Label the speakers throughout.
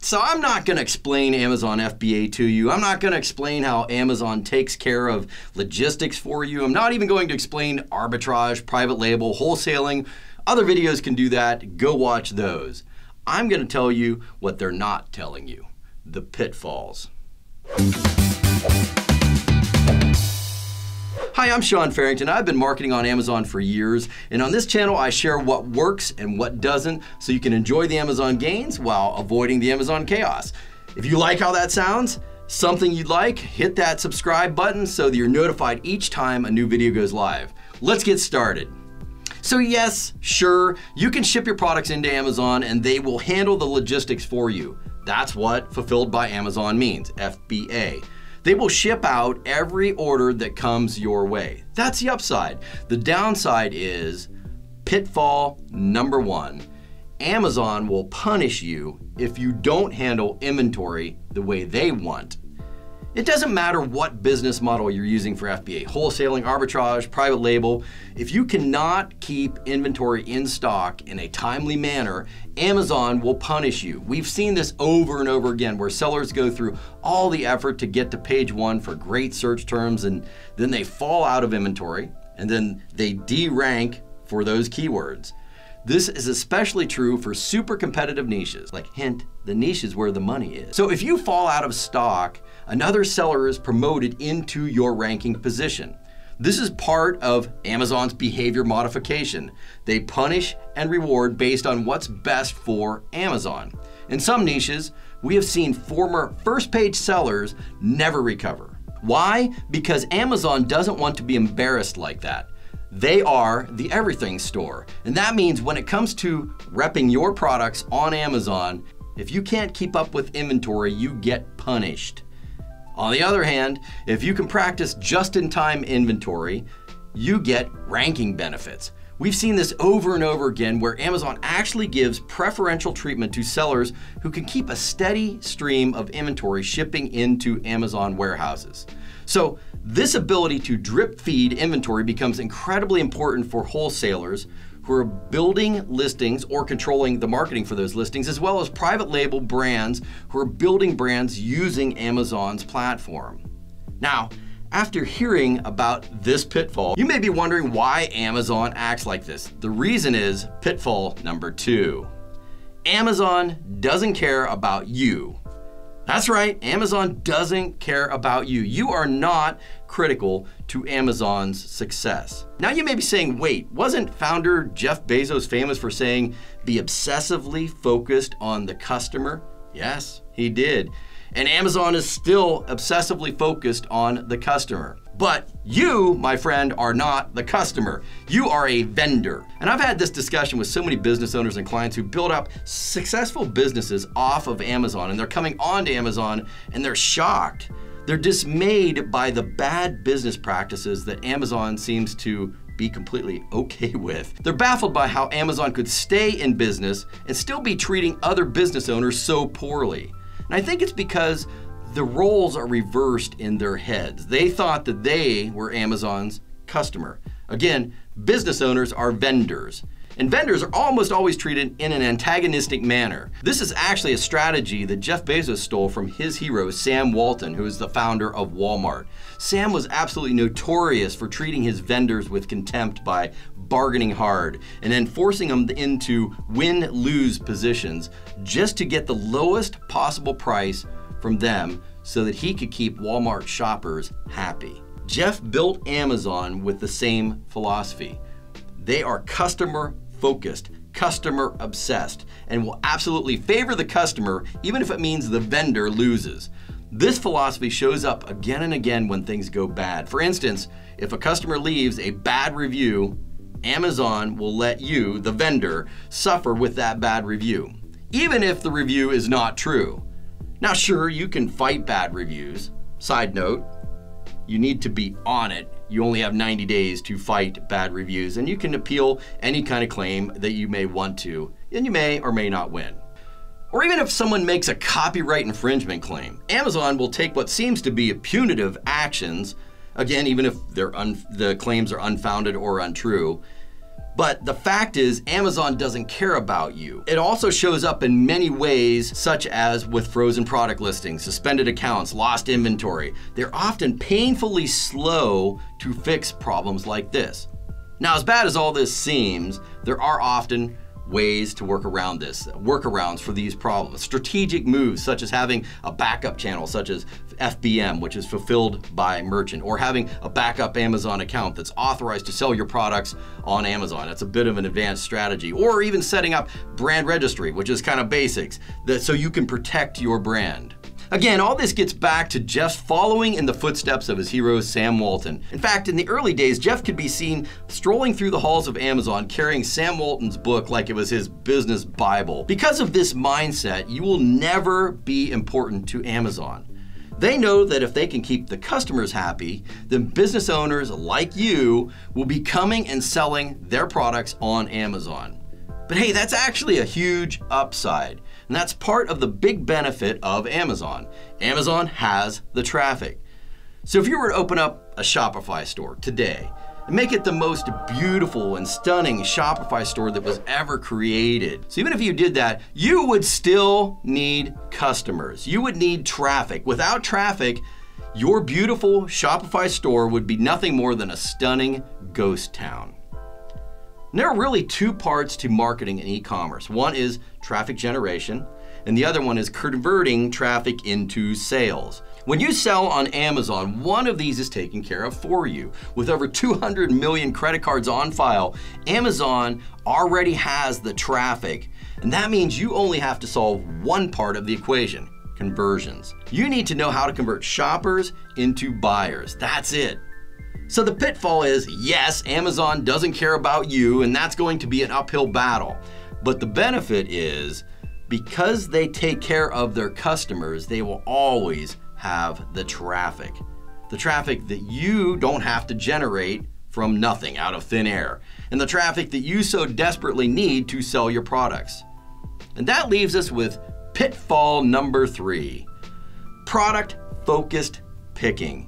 Speaker 1: So I'm not going to explain Amazon FBA to you. I'm not going to explain how Amazon takes care of logistics for you. I'm not even going to explain arbitrage, private label, wholesaling. Other videos can do that. Go watch those. I'm going to tell you what they're not telling you, the pitfalls. Hi, I'm Sean Farrington. I've been marketing on Amazon for years, and on this channel I share what works and what doesn't so you can enjoy the Amazon gains while avoiding the Amazon chaos. If you like how that sounds, something you'd like, hit that subscribe button so that you're notified each time a new video goes live. Let's get started. So yes, sure, you can ship your products into Amazon and they will handle the logistics for you. That's what Fulfilled by Amazon means, FBA. They will ship out every order that comes your way. That's the upside. The downside is pitfall number one. Amazon will punish you if you don't handle inventory the way they want. It doesn't matter what business model you're using for FBA, wholesaling, arbitrage, private label. If you cannot keep inventory in stock in a timely manner, Amazon will punish you. We've seen this over and over again where sellers go through all the effort to get to page one for great search terms, and then they fall out of inventory, and then they de-rank for those keywords. This is especially true for super competitive niches, like hint, the niche is where the money is. So if you fall out of stock, another seller is promoted into your ranking position. This is part of Amazon's behavior modification. They punish and reward based on what's best for Amazon. In some niches, we have seen former first-page sellers never recover. Why? Because Amazon doesn't want to be embarrassed like that. They are the everything store. And that means when it comes to repping your products on Amazon, if you can't keep up with inventory, you get punished. On the other hand, if you can practice just-in-time inventory, you get ranking benefits. We've seen this over and over again where Amazon actually gives preferential treatment to sellers who can keep a steady stream of inventory shipping into Amazon warehouses. So this ability to drip feed inventory becomes incredibly important for wholesalers who are building listings or controlling the marketing for those listings, as well as private label brands who are building brands using Amazon's platform. Now, after hearing about this pitfall, you may be wondering why Amazon acts like this. The reason is pitfall number two. Amazon doesn't care about you. That's right, Amazon doesn't care about you. You are not critical to Amazon's success. Now you may be saying, wait, wasn't founder Jeff Bezos famous for saying, be obsessively focused on the customer? Yes, he did. And Amazon is still obsessively focused on the customer. But you, my friend, are not the customer. You are a vendor. And I've had this discussion with so many business owners and clients who build up successful businesses off of Amazon, and they're coming onto Amazon and they're shocked. They're dismayed by the bad business practices that Amazon seems to be completely okay with. They're baffled by how Amazon could stay in business and still be treating other business owners so poorly. And I think it's because the roles are reversed in their heads. They thought that they were Amazon's customer. Again, business owners are vendors. And vendors are almost always treated in an antagonistic manner. This is actually a strategy that Jeff Bezos stole from his hero, Sam Walton, who is the founder of Walmart. Sam was absolutely notorious for treating his vendors with contempt by bargaining hard and then forcing them into win-lose positions just to get the lowest possible price from them so that he could keep Walmart shoppers happy. Jeff built Amazon with the same philosophy. They are customer-focused, customer-obsessed, and will absolutely favor the customer even if it means the vendor loses. This philosophy shows up again and again when things go bad. For instance, if a customer leaves a bad review, Amazon will let you, the vendor, suffer with that bad review, even if the review is not true. Now sure, you can fight bad reviews. Side note, you need to be on it. You only have 90 days to fight bad reviews, and you can appeal any kind of claim that you may want to, and you may or may not win. Or even if someone makes a copyright infringement claim, Amazon will take what seems to be punitive actions, again, even if the claims are unfounded or untrue. But the fact is, Amazon doesn't care about you. It also shows up in many ways, such as with frozen product listings, suspended accounts, lost inventory. They're often painfully slow to fix problems like this. Now, as bad as all this seems, there are often ways to work around this, workarounds for these problems. Strategic moves such as having a backup channel such as FBM, which is fulfilled by merchant, or having a backup Amazon account that's authorized to sell your products on Amazon. That's a bit of an advanced strategy. Or even setting up brand registry, which is kind of basics, so you can protect your brand. Again, all this gets back to Jeff's following in the footsteps of his hero, Sam Walton. In fact, in the early days, Jeff could be seen strolling through the halls of Amazon carrying Sam Walton's book like it was his business Bible. Because of this mindset, you will never be important to Amazon. They know that if they can keep the customers happy, then business owners like you will be coming and selling their products on Amazon. But hey, that's actually a huge upside. And that's part of the big benefit of Amazon. Amazon has the traffic. So if you were to open up a Shopify store today and make it the most beautiful and stunning Shopify store that was ever created. So even if you did that, you would still need customers. You would need traffic. Without traffic, your beautiful Shopify store would be nothing more than a stunning ghost town. And there are really two parts to marketing and e-commerce. One is traffic generation, and the other one is converting traffic into sales. When you sell on Amazon, one of these is taken care of for you. With over 200 million credit cards on file, Amazon already has the traffic, and that means you only have to solve one part of the equation: conversions. You need to know how to convert shoppers into buyers. That's it. So the pitfall is, yes, Amazon doesn't care about you, and that's going to be an uphill battle. But the benefit is, because they take care of their customers, they will always have the traffic. The traffic that you don't have to generate from nothing, out of thin air, and the traffic that you so desperately need to sell your products. And that leaves us with pitfall number 3, product-focused picking.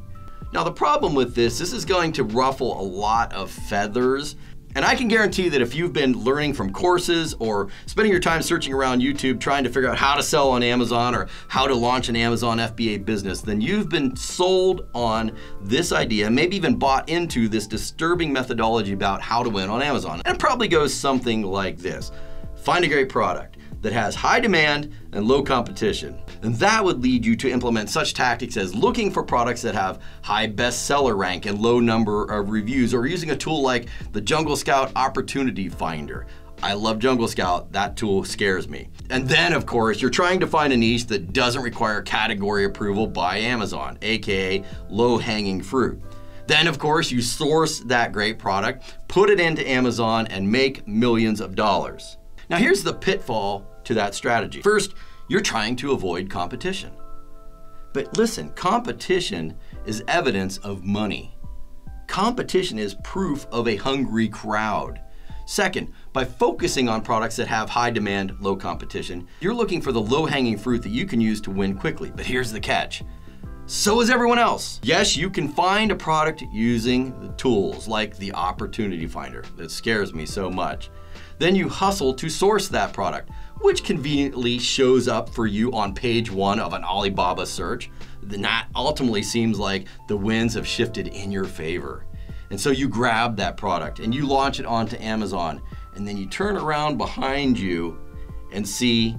Speaker 1: Now the problem with this is going to ruffle a lot of feathers. And I can guarantee that if you've been learning from courses or spending your time searching around YouTube trying to figure out how to sell on Amazon or how to launch an Amazon FBA business, then you've been sold on this idea, maybe even bought into this disturbing methodology about how to win on Amazon. And it probably goes something like this: find a great product that has high demand and low competition. And that would lead you to implement such tactics as looking for products that have high bestseller rank and low number of reviews, or using a tool like the Jungle Scout Opportunity Finder. I love Jungle Scout, that tool scares me. And then of course, you're trying to find a niche that doesn't require category approval by Amazon, aka low-hanging fruit. Then of course, you source that great product, put it into Amazon, and make millions of dollars. Now here's the pitfall to that strategy. First, you're trying to avoid competition. But listen, competition is evidence of money. Competition is proof of a hungry crowd. Second, by focusing on products that have high demand, low competition, you're looking for the low-hanging fruit that you can use to win quickly. But here's the catch. So is everyone else. Yes, you can find a product using the tools like the Opportunity Finder. That scares me so much. Then you hustle to source that product, which conveniently shows up for you on page 1 of an Alibaba search. Then that ultimately seems like the winds have shifted in your favor. And so you grab that product and you launch it onto Amazon, and then you turn around behind you and see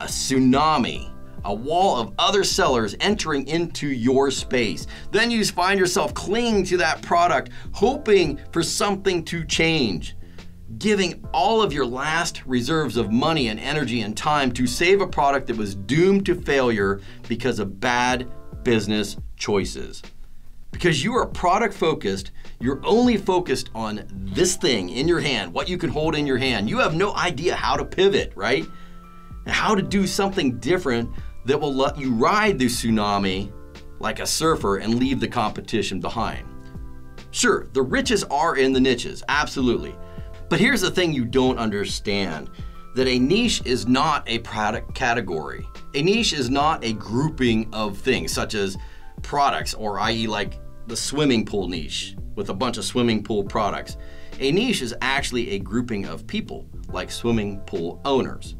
Speaker 1: a tsunami, a wall of other sellers entering into your space. Then you find yourself clinging to that product, hoping for something to change, giving all of your last reserves of money and energy and time to save a product that was doomed to failure because of bad business choices. Because you are product focused, you're only focused on this thing in your hand, what you can hold in your hand. You have no idea how to pivot, right? And how to do something different that will let you ride the tsunami like a surfer and leave the competition behind. Sure, the riches are in the niches, absolutely. But here's the thing you don't understand, that a niche is not a product category. A niche is not a grouping of things such as products, or i.e. like the swimming pool niche with a bunch of swimming pool products. A niche is actually a grouping of people, like swimming pool owners,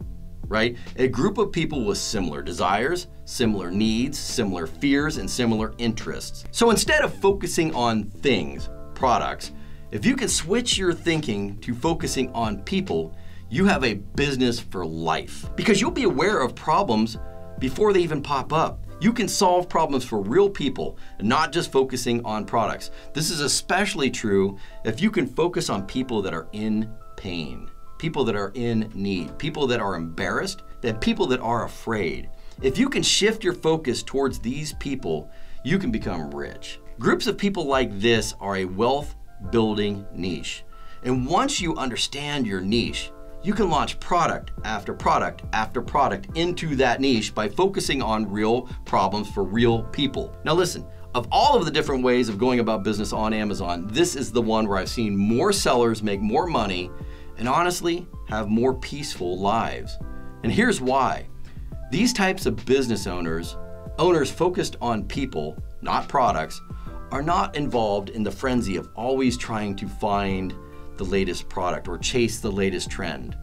Speaker 1: right? A group of people with similar desires, similar needs, similar fears, and similar interests. So instead of focusing on things, products, if you can switch your thinking to focusing on people, you have a business for life. Because you'll be aware of problems before they even pop up. You can solve problems for real people, not just focusing on products. This is especially true if you can focus on people that are in pain, people that are in need, people that are embarrassed, and people that are afraid. If you can shift your focus towards these people, you can become rich. Groups of people like this are a wealth building niche. And once you understand your niche, you can launch product after product after product into that niche by focusing on real problems for real people. Now listen, of all of the different ways of going about business on Amazon, this is the one where I've seen more sellers make more money and honestly have more peaceful lives. And here's why. These types of business owners focused on people, not products, are not involved in the frenzy of always trying to find the latest product or chase the latest trend.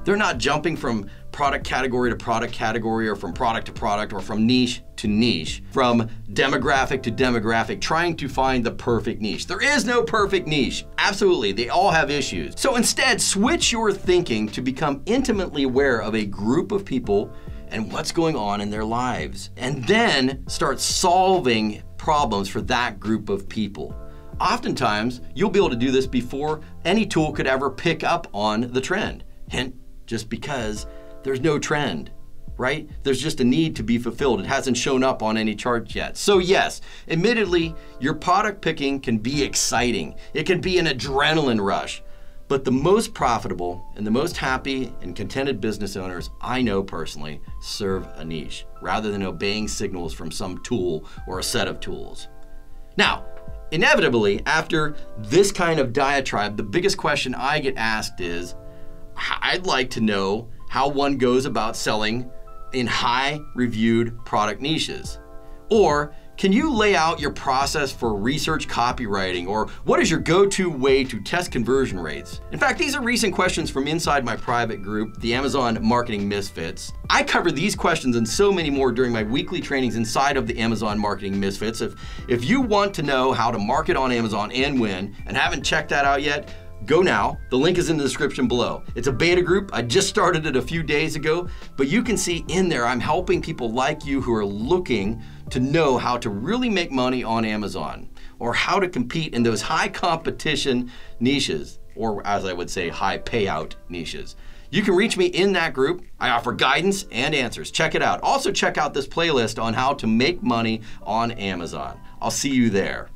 Speaker 1: They're not jumping from product category to product category or from product to product or from niche to niche, from demographic to demographic, trying to find the perfect niche. There is no perfect niche. Absolutely, they all have issues. So instead, switch your thinking to become intimately aware of a group of people and what's going on in their lives, and then start solving problems for that group of people. Oftentimes, you'll be able to do this before any tool could ever pick up on the trend. Hint, just because there's no trend, right? There's just a need to be fulfilled. It hasn't shown up on any chart yet. So yes, admittedly, your product picking can be exciting. It can be an adrenaline rush. But the most profitable and the most happy and contented business owners I know personally serve a niche rather than obeying signals from some tool or a set of tools. Now, inevitably, after this kind of diatribe, the biggest question I get asked is, I'd like to know how one goes about selling in high reviewed product niches. Or can you lay out your process for research copywriting? Or what is your go-to way to test conversion rates? In fact, these are recent questions from inside my private group, the Amazon Marketing Misfits. I cover these questions and so many more during my weekly trainings inside of the Amazon Marketing Misfits. If you want to know how to market on Amazon and win and haven't checked that out yet, go now. The link is in the description below. It's a beta group. I just started it a few days ago, but you can see in there I'm helping people like you who are looking to know how to really make money on Amazon or how to compete in those high competition niches, or as I would say, high payout niches. You can reach me in that group. I offer guidance and answers. Check it out. Also check out this playlist on how to make money on Amazon. I'll see you there.